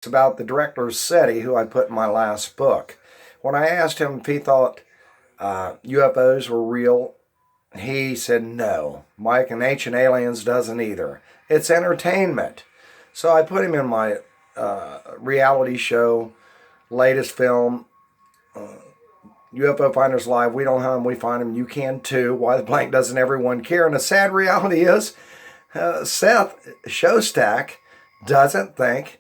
It's about the director of Seti, who I put in my last book. When I asked him if he thought UFOs were real, he said no. Mike, and Ancient Aliens doesn't either. It's entertainment. So I put him in my reality show, latest film, UFO Finders Live. We don't hunt them, we find them. You can too. Why the blank doesn't everyone care? And the sad reality is, Seth Shostak doesn't think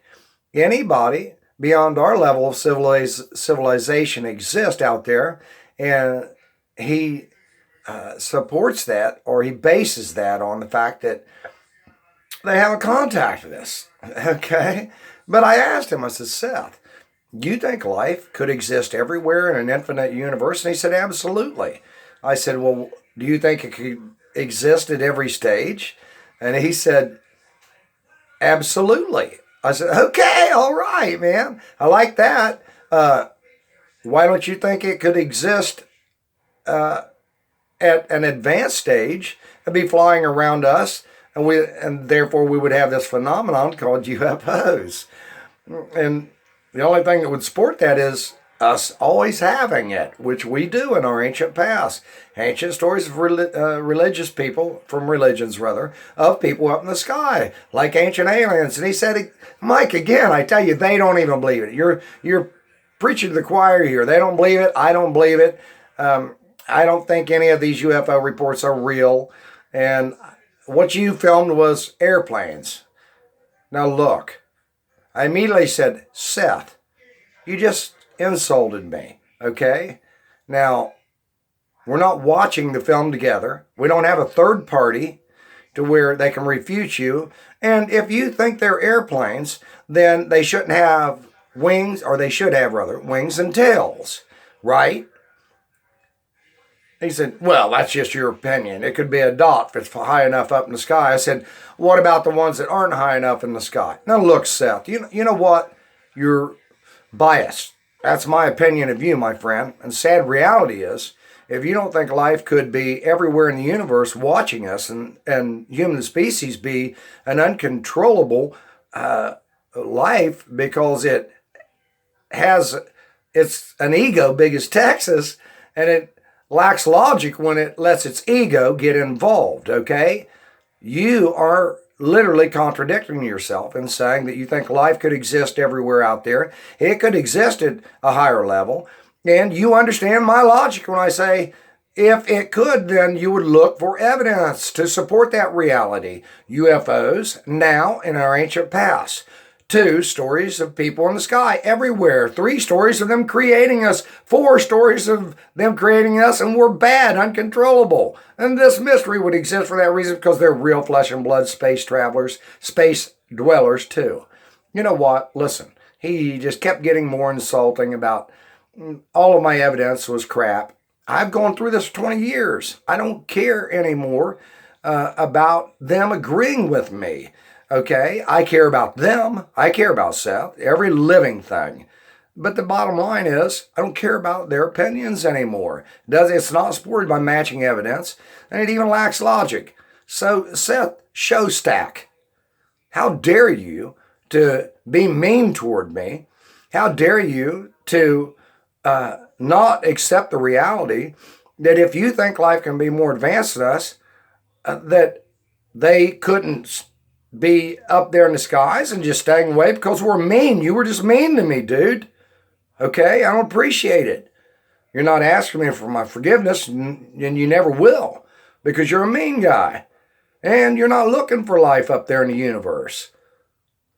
anybody beyond our level of civilization exists out there, and he supports that, or he bases that on the fact that they haven't contacted us. Okay? But I asked him, I said, Seth, do you think life could exist everywhere in an infinite universe? And he said, absolutely. I said, well, do you think it could exist at every stage? And he said, absolutely. I said, okay, all right, man. I like that. Why don't you think it could exist at an advanced stage and be flying around us, and therefore we would have this phenomenon called UFOs? And the only thing that would support that is us always having it, which we do in our ancient past. Ancient stories of religious people, from religions rather, of people up in the sky, like ancient aliens. And he said, Mike, again, I tell you, they don't even believe it. You're preaching to the choir here. They don't believe it. I don't believe it. I don't think any of these UFO reports are real. And what you filmed was airplanes. Now look, I immediately said, Seth, you just insulted me, okay? Now, we're not watching the film together. We don't have a third party to where they can refute you. And if you think they're airplanes, then they shouldn't have wings, or they should have, rather, wings and tails, right? He said, well, that's just your opinion. It could be a dot if it's high enough up in the sky. I said, what about the ones that aren't high enough in the sky? Now, look, Seth, you know what? You're biased. That's my opinion of you, my friend. And sad reality is, if you don't think life could be everywhere in the universe watching us, and human species be an uncontrollable life because it's an ego big as Texas, and it lacks logic when it lets its ego get involved, okay? You are literally contradicting yourself and saying that you think life could exist everywhere out there. It could exist at a higher level. And you understand my logic when I say, if it could, then you would look for evidence to support that reality. UFOs now in our ancient past. 2 stories of people in the sky everywhere. 3 stories of them creating us. 4 stories of them creating us, and we're bad, uncontrollable. And this mystery would exist for that reason, because they're real flesh and blood space travelers, space dwellers too. You know what? Listen, he just kept getting more insulting about all of my evidence was crap. I've gone through this for 20 years. I don't care anymore about them agreeing with me. Okay, I care about them. I care about Seth, every living thing. But the bottom line is, I don't care about their opinions anymore. It's not supported by matching evidence, and it even lacks logic. So, Seth Shostak, how dare you to be mean toward me? How dare you to not accept the reality that if you think life can be more advanced than us, that they couldn't be up there in the skies and just staying away because we're mean. You were just mean to me, dude. Okay? I don't appreciate it. You're not asking me for my forgiveness, and you never will, because you're a mean guy. And you're not looking for life up there in the universe.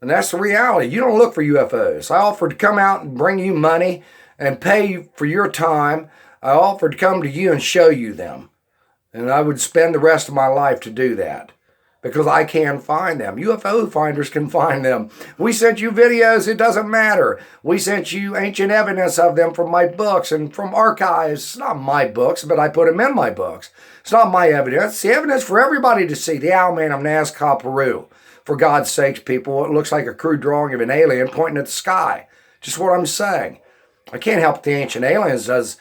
And that's the reality. You don't look for UFOs. I offered to come out and bring you money and pay you for your time. I offered to come to you and show you them. And I would spend the rest of my life to do that, because I can find them. UFO finders can find them. We sent you videos, it doesn't matter. We sent you ancient evidence of them from my books and from archives. It's not my books, but I put them in my books. It's not my evidence. It's the evidence for everybody to see. The Owl Man of Nazca, Peru. For God's sakes, people, it looks like a crude drawing of an alien pointing at the sky. Just what I'm saying. I can't help the ancient aliens does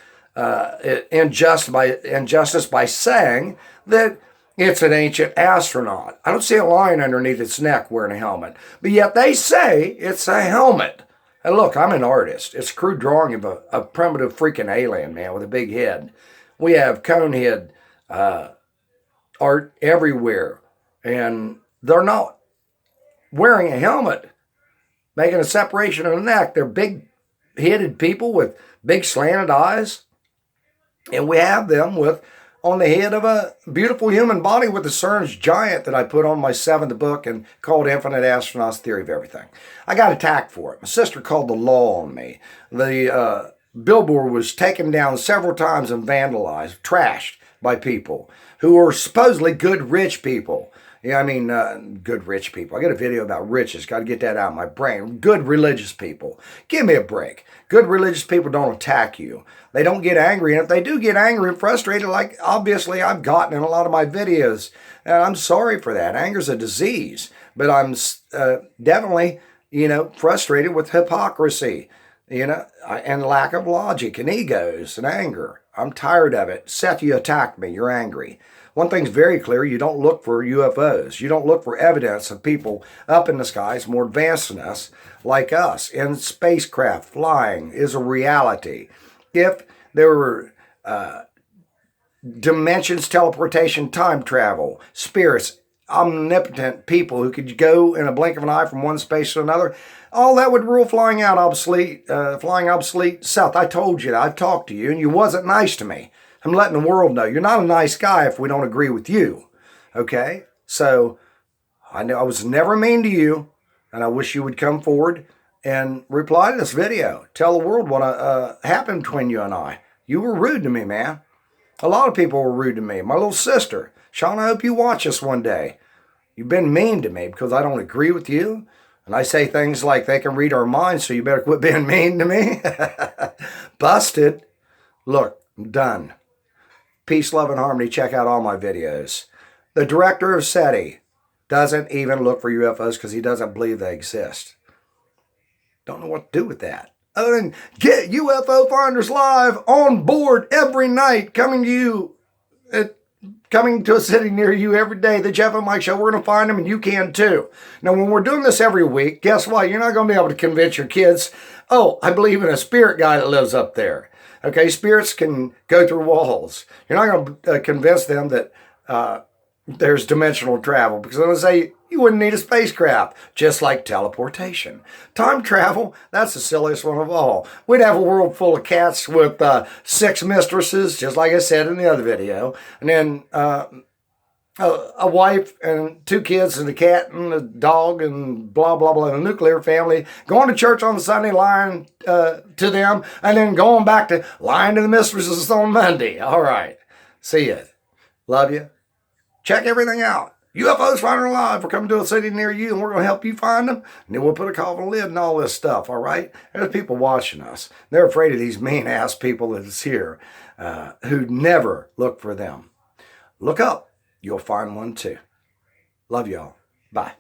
injustice by saying that It's an ancient astronaut. I don't see a lion underneath its neck wearing a helmet. But yet they say it's a helmet. And look, I'm an artist. It's a crude drawing of a primitive freaking alien, man, with a big head. We have cone head art everywhere. And they're not wearing a helmet, making a separation of the neck. They're big-headed people with big slanted eyes. And we have them with on the head of a beautiful human body with the CERN's giant that I put on my 7th book and called Infinite Astronaut's Theory of Everything. I got attacked for it. My sister called the law on me. The billboard was taken down several times and vandalized, trashed by people who are supposedly good, rich people. Yeah, I mean, good rich people. I got a video about riches. Got to get that out of my brain. Good religious people. Give me a break. Good religious people don't attack you. They don't get angry. And if they do get angry and frustrated, like obviously I've gotten in a lot of my videos, and I'm sorry for that. Anger's a disease. But I'm definitely, frustrated with hypocrisy, and lack of logic and egos and anger. I'm tired of it. Seth, you attacked me. You're angry. One thing's very clear, you don't look for UFOs. You don't look for evidence of people up in the skies more advanced than us, like us. And spacecraft flying is a reality. If there were dimensions, teleportation, time travel, spirits, omnipotent people who could go in a blink of an eye from one space to another, all that would rule flying obsolete. Seth, I told you that. I've talked to you, and you wasn't nice to me. I'm letting the world know you're not a nice guy if we don't agree with you. Okay? So I know I was never mean to you, and I wish you would come forward and reply to this video. Tell the world what happened between you and I. You were rude to me, man. A lot of people were rude to me. My little sister. Sean, I hope you watch us one day. You've been mean to me because I don't agree with you. And I say things like they can read our minds, so you better quit being mean to me. Busted. Look, I'm done. Peace, love, and harmony. Check out all my videos. The director of Seti doesn't even look for UFOs because he doesn't believe they exist. Don't know what to do with that. Other than get UFO Finders Live on board every night, coming to a city near you every day. The Jeff and Mike Show. We're going to find them, and you can too. Now, when we're doing this every week, guess what? You're not going to be able to convince your kids, oh, I believe in a spirit guy that lives up there. Okay, spirits can go through walls. You're not going to convince them that there's dimensional travel because they're going to say you wouldn't need a spacecraft, just like teleportation. Time travel, that's the silliest one of all. We'd have a world full of cats with 6 mistresses, just like I said in the other video, and then a wife and 2 kids and a cat and a dog and blah, blah, blah, a nuclear family, going to church on Sunday, lying to them, and then going back to lying to the mistresses on Monday. All right. See ya. Love you. Check everything out. UFOs Finder Live. We're coming to a city near you, and we're going to help you find them. And then we'll put a coffin lid and all this stuff, all right? There's people watching us. They're afraid of these mean-ass people that's here who never look for them. Look up. You'll find one too. Love y'all. Bye.